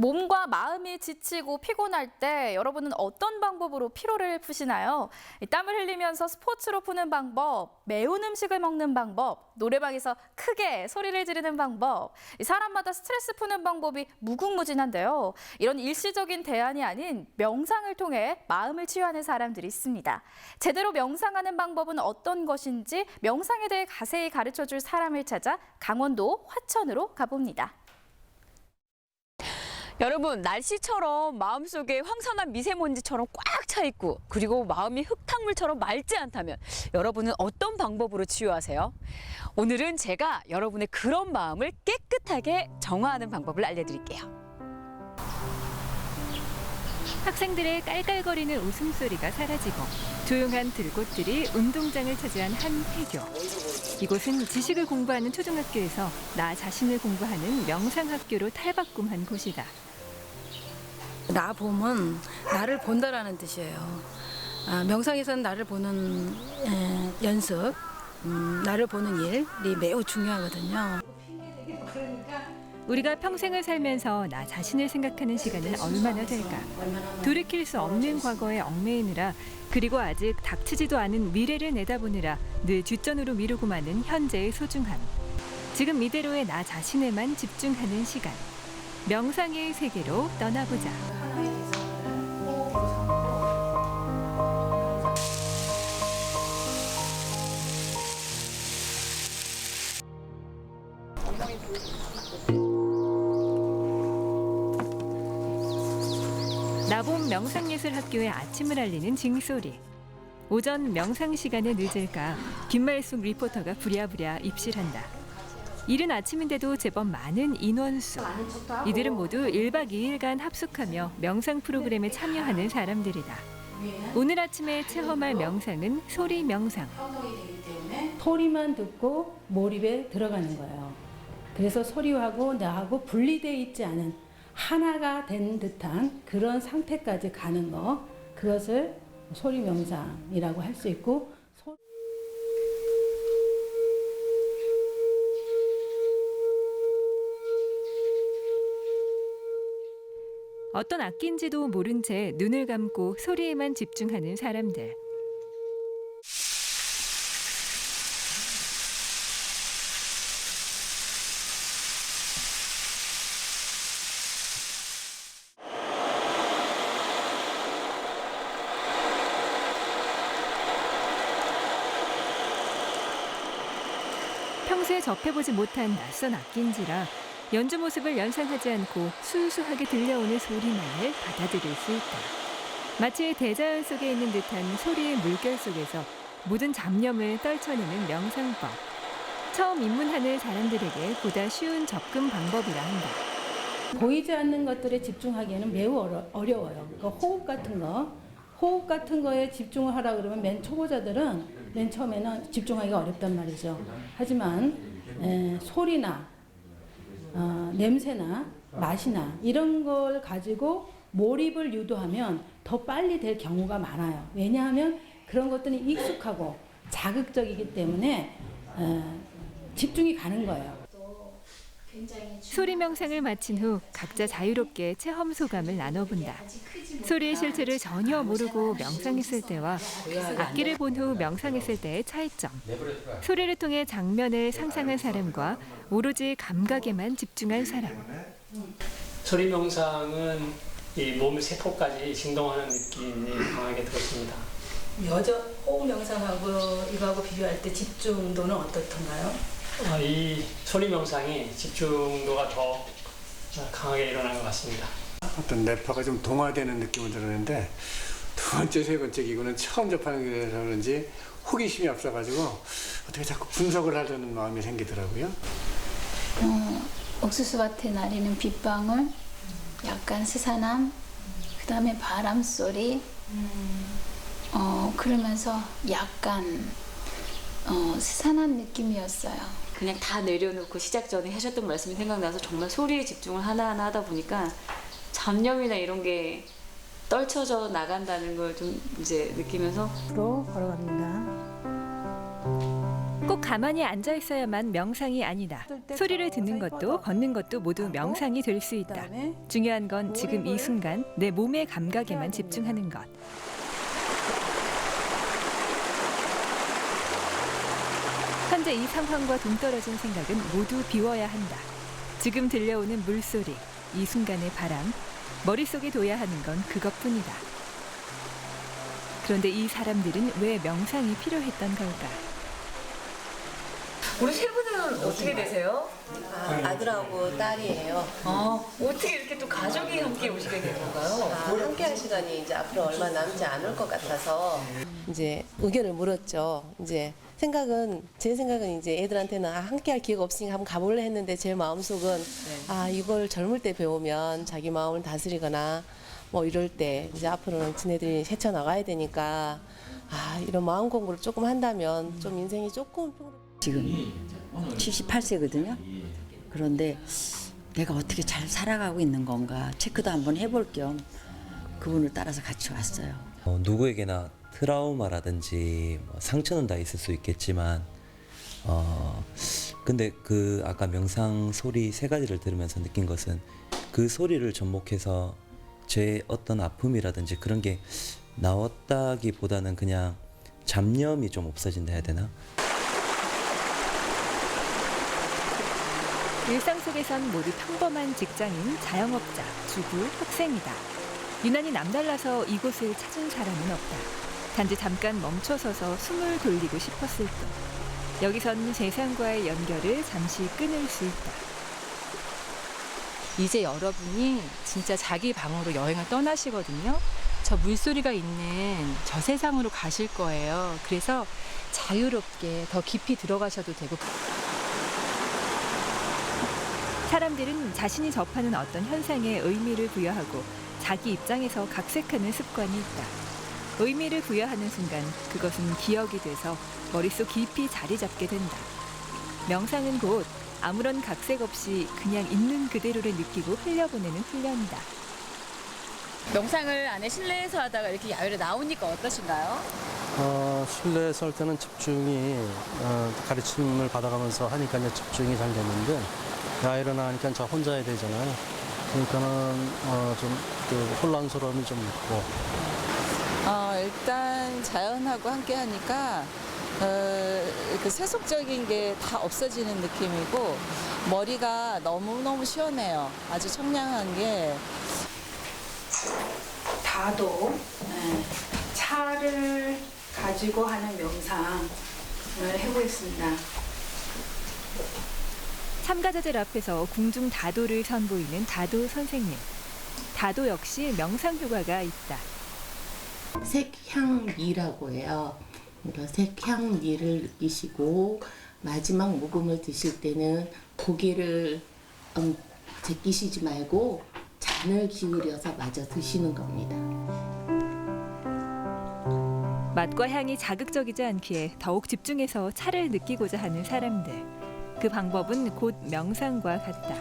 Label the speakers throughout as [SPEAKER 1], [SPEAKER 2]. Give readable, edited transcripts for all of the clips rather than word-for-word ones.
[SPEAKER 1] 몸과 마음이 지치고 피곤할 때 여러분은 어떤 방법으로 피로를 푸시나요? 땀을 흘리면서 스포츠로 푸는 방법, 매운 음식을 먹는 방법, 노래방에서 크게 소리를 지르는 방법. 사람마다 스트레스 푸는 방법이 무궁무진한데요. 이런 일시적인 대안이 아닌 명상을 통해 마음을 치유하는 사람들이 있습니다. 제대로 명상하는 방법은 어떤 것인지 명상에 대해 자세히 가르쳐줄 사람을 찾아 강원도 화천으로 가봅니다.
[SPEAKER 2] 여러분, 날씨처럼 마음속에 황선한 미세먼지처럼 꽉 차 있고 그리고 마음이 흙탕물처럼 맑지 않다면 여러분은 어떤 방법으로 치유하세요? 오늘은 제가 여러분의 그런 마음을 깨끗하게 정화하는 방법을 알려드릴게요.
[SPEAKER 3] 학생들의 깔깔거리는 웃음소리가 사라지고 조용한 들꽃들이 운동장을 차지한 한 폐교. 이곳은 지식을 공부하는 초등학교에서 나 자신을 공부하는 명상학교로 탈바꿈한 곳이다.
[SPEAKER 4] 나 봄은 나를 본다라는 뜻이에요. 명상에서는 나를 보는 연습, 나를 보는 일이 매우 중요하거든요.
[SPEAKER 3] 우리가 평생을 살면서 나 자신을 생각하는 시간은 얼마나 될까? 돌이킬 수 없는 과거에 얽매이느라 그리고 아직 닥치지도 않은 미래를 내다보느라 늘 뒷전으로 미루고 마는 현재의 소중함. 지금 이대로의 나 자신에만 집중하는 시간. 명상의 세계로 떠나보자. 나봄 명상예술학교의 아침을 알리는 징소리. 오전 명상 시간에 늦을까 김말숙 리포터가 부랴부랴 입실한다. 이른 아침인데도 제법 많은 인원수. 이들은 모두 1박 2일간 합숙하며 명상 프로그램에 참여하는 사람들이다. 오늘 아침에 체험할 명상은 소리 명상.
[SPEAKER 5] 소리만 듣고 몰입에 들어가는 거예요. 그래서 소리하고 나하고 분리되어 있지 않은 하나가 된 듯한 그런 상태까지 가는 거, 그것을 소리 명상이라고 할 수 있고,
[SPEAKER 3] 어떤 악기인지도 모른 채 눈을 감고 소리에만 집중하는 사람들. 평소에 접해보지 못한 낯선 악기인지라 연주 모습을 연상하지 않고 순수하게 들려오는 소리만을 받아들일 수 있다. 마치 대자연 속에 있는 듯한 소리의 물결 속에서 모든 잡념을 떨쳐내는 명상법. 처음 입문하는 사람들에게 보다 쉬운 접근 방법이라 한다.
[SPEAKER 5] 보이지 않는 것들에 집중하기에는 매우 어려워요. 그러니까 호흡 같은 거에 집중을 하라 그러면 맨 초보자들은 맨 처음에는 집중하기가 어렵단 말이죠. 하지만 소리나 냄새나 맛이나 이런 걸 가지고 몰입을 유도하면 더 빨리 될 경우가 많아요. 왜냐하면 그런 것들이 익숙하고 자극적이기 때문에 집중이 가는 거예요.
[SPEAKER 3] 소리 명상을 마친 후 각자 자유롭게 체험 소감을 나눠본다. 소리의 실체를 전혀 모르고 명상했을 때와 악기를 본 후 명상했을 때의 차이점. 소리를 통해 장면을 상상한 사람과 오로지 감각에만 집중한 사람.
[SPEAKER 6] 소리 명상은 이 몸 세포까지 진동하는 느낌이 강하게 들었습니다.
[SPEAKER 4] 호흡 명상하고 이거하고 비교할 때 집중도는 어떻던가요?
[SPEAKER 6] 이 소리 명상이 집중도가 더 강하게 일어난 것 같습니다.
[SPEAKER 7] 어떤 뇌파가 좀 동화되는 느낌을 들었는데 두 번째, 세 번째 기구는 처음 접하는 게 돼서 그런지 호기심이 앞서가지고 어떻게 자꾸 분석을 하려는 마음이 생기더라고요.
[SPEAKER 8] 옥수수밭에 날리는 빗방울, 약간 스산함, 그 다음에 바람 소리, 그러면서 약간 스산한 느낌이었어요.
[SPEAKER 2] 그냥 다 내려놓고 시작 전에 하셨던 말씀이 생각나서 정말 소리에 집중을 하나하나 하다 보니까 잡념이나 이런 게 떨쳐져 나간다는 걸 좀 이제 느끼면서
[SPEAKER 5] 앞으로 걸어갑니다.
[SPEAKER 3] 꼭 가만히 앉아 있어야만 명상이 아니다. 소리를 듣는 것도 걷는 것도 모두 명상이 될 수 있다. 중요한 건 지금 이 순간 내 몸의 감각에만 집중하는 것. 현재 이 상황과 동떨어진 생각은 모두 비워야 한다. 지금 들려오는 물소리, 이 순간의 바람, 머릿속에 둬야 하는 건 그것뿐이다. 그런데 이 사람들은 왜 명상이 필요했던 걸까?
[SPEAKER 2] 우리 세 분은 어떻게 되세요?
[SPEAKER 9] 아들하고 딸이에요.
[SPEAKER 2] 어떻게 이렇게 또 가족이 함께 오시게 된 건가요?
[SPEAKER 9] 함께 할 시간이 이제 앞으로 얼마 남지 않을 것 같아서 이제 의견을 물었죠. 이제 제 생각은 이제 애들한테는 함께 할 기회가 없으니까 한번 가볼래 했는데 제 마음속은 이걸 젊을 때 배우면 자기 마음을 다스리거나 뭐 이럴 때 이제 앞으로는 지네들이 헤쳐나가야 되니까 이런 마음 공부를 조금 한다면 좀 인생이 조금
[SPEAKER 10] 지금 78세거든요. 그런데 내가 어떻게 잘 살아가고 있는 건가 체크도 한번 해볼 겸 그분을 따라서 같이 왔어요.
[SPEAKER 11] 누구에게나 트라우마라든지 상처는 다 있을 수 있겠지만 근데 그 아까 명상 소리 3가지를 들으면서 느낀 것은 그 소리를 접목해서 제 어떤 아픔이라든지 그런 게 나왔다기보다는 그냥 잡념이 좀 없어진다 해야 되나?
[SPEAKER 3] 일상 속에선 모두 평범한 직장인, 자영업자, 주부, 학생이다. 유난히 남달라서 이곳을 찾은 사람은 없다. 단지 잠깐 멈춰서서 숨을 돌리고 싶었을 뿐. 여기선 세상과의 연결을 잠시 끊을 수 있다.
[SPEAKER 12] 이제 여러분이 진짜 자기 방으로 여행을 떠나시거든요. 저 물소리가 있는 저 세상으로 가실 거예요. 그래서 자유롭게 더 깊이 들어가셔도 되고.
[SPEAKER 3] 사람들은 자신이 접하는 어떤 현상에 의미를 부여하고 자기 입장에서 각색하는 습관이 있다. 의미를 부여하는 순간 그것은 기억이 돼서 머릿속 깊이 자리 잡게 된다. 명상은 곧 아무런 각색 없이 그냥 있는 그대로를 느끼고 흘려보내는 훈련이다.
[SPEAKER 2] 명상을 안에 실내에서 하다가 이렇게 야외로 나오니까 어떠신가요?
[SPEAKER 13] 실내에서 할 때는 집중이 가르침을 받아가면서 하니까 이제 집중이 잘 됐는데 야외로 나가니까 저 혼자 해야 되잖아요. 그러니까는 좀 혼란스러움이 좀 있고.
[SPEAKER 14] 일단 자연하고 함께 하니까 그 세속적인 게 다 없어지는 느낌이고 머리가 너무너무 시원해요. 아주 청량한 게.
[SPEAKER 5] 다도 차를 가지고 하는 명상을 해보겠습니다.
[SPEAKER 3] 참가자들 앞에서 궁중 다도를 선보이는 다도 선생님. 다도 역시 명상 효과가 있다.
[SPEAKER 9] 색향미라고 해요. 그러니까 색향미를 느끼시고 마지막 모금을 드실 때는 고개를 제끼시지 말고 잔을 기울여서 마저 드시는 겁니다.
[SPEAKER 3] 맛과 향이 자극적이지 않기에 더욱 집중해서 차를 느끼고자 하는 사람들. 그 방법은 곧 명상과 같다.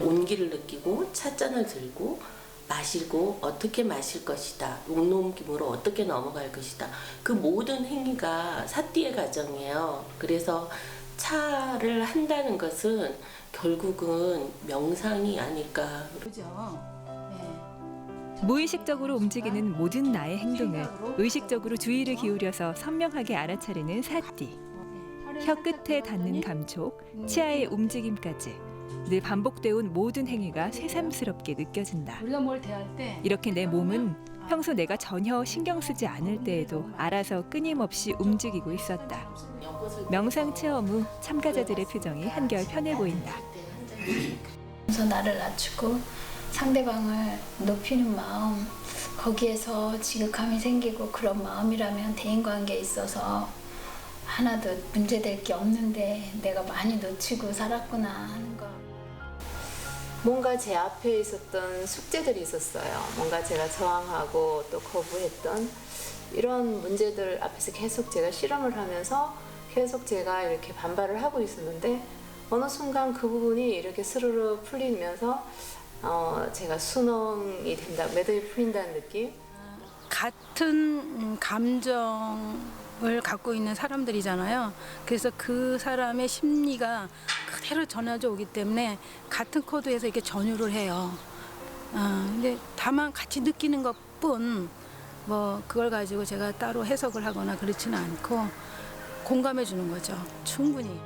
[SPEAKER 9] 온기를 느끼고 찻잔을 들고 마시고 어떻게 마실 것이다. 녹넘김으로 어떻게 넘어갈 것이다. 그 모든 행위가 사띠의 과정이에요. 그래서 차를 한다는 것은 결국은 명상이 아닐까.
[SPEAKER 5] 그죠?
[SPEAKER 3] 무의식적으로 움직이는 모든 나의 행동을 의식적으로 주의를 기울여서 선명하게 알아차리는 사띠. 혀끝에 닿는 감촉, 치아의 움직임까지 늘 반복되어온 모든 행위가 새삼스럽게 느껴진다.
[SPEAKER 5] 우리가 뭘 대할 때
[SPEAKER 3] 이렇게 내 몸은 평소 내가 전혀 신경 쓰지 않을 때에도 알아서 끊임없이 움직이고 있었다. 명상 체험 후 참가자들의 표정이 한결 편해 보인다.
[SPEAKER 8] 그래서 나를 낮추고 상대방을 높이는 마음, 거기에서 지극함이 생기고 그런 마음이라면 대인관계에 있어서 하나도 문제될 게 없는데 내가 많이 놓치고 살았구나 하는 거.
[SPEAKER 15] 뭔가 제 앞에 있었던 숙제들이 있었어요. 뭔가 제가 저항하고 또 거부했던 이런 문제들 앞에서 계속 제가 실험을 하면서 계속 제가 이렇게 반발을 하고 있었는데 어느 순간 그 부분이 이렇게 스르르 풀리면서 제가 순응이 된다, 매듭이 풀린다는 느낌?
[SPEAKER 5] 같은 감정을 갖고 있는 사람들이잖아요. 그래서 그 사람의 심리가 그대로 전해져 오기 때문에 같은 코드에서 이렇게 전율을 해요. 근데 다만 같이 느끼는 것뿐 뭐 그걸 가지고 제가 따로 해석을 하거나 그렇지는 않고 공감해 주는 거죠. 충분히.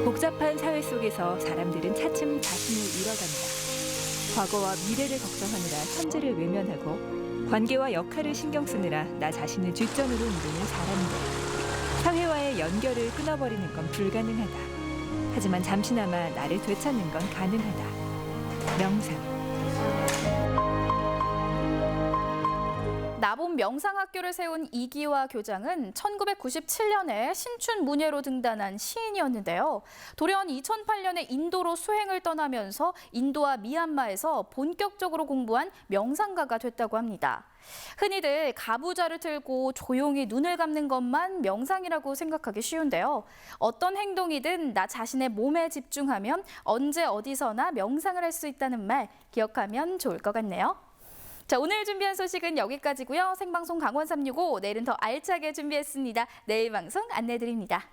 [SPEAKER 3] 복잡한 사회 속에서 사람들은 차츰 자신을 잃어간다. 과거와 미래를 걱정하느라 현재를 외면하고 관계와 역할을 신경 쓰느라 나 자신을 뒷전으로 미루는 사람들. 사회와의 연결을 끊어버리는 건 불가능하다. 하지만 잠시나마 나를 되찾는 건 가능하다. 명상.
[SPEAKER 1] 나봄 명상학교를 세운 이기화 교장은 1997년에 신춘 문예로 등단한 시인이었는데요. 돌연 2008년에 인도로 수행을 떠나면서 인도와 미얀마에서 본격적으로 공부한 명상가가 됐다고 합니다. 흔히들 가부좌를 틀고 조용히 눈을 감는 것만 명상이라고 생각하기 쉬운데요. 어떤 행동이든 나 자신의 몸에 집중하면 언제 어디서나 명상을 할 수 있다는 말 기억하면 좋을 것 같네요. 자, 오늘 준비한 소식은 여기까지고요. 생방송 강원 365, 내일은 더 알차게 준비했습니다. 내일 방송 안내드립니다.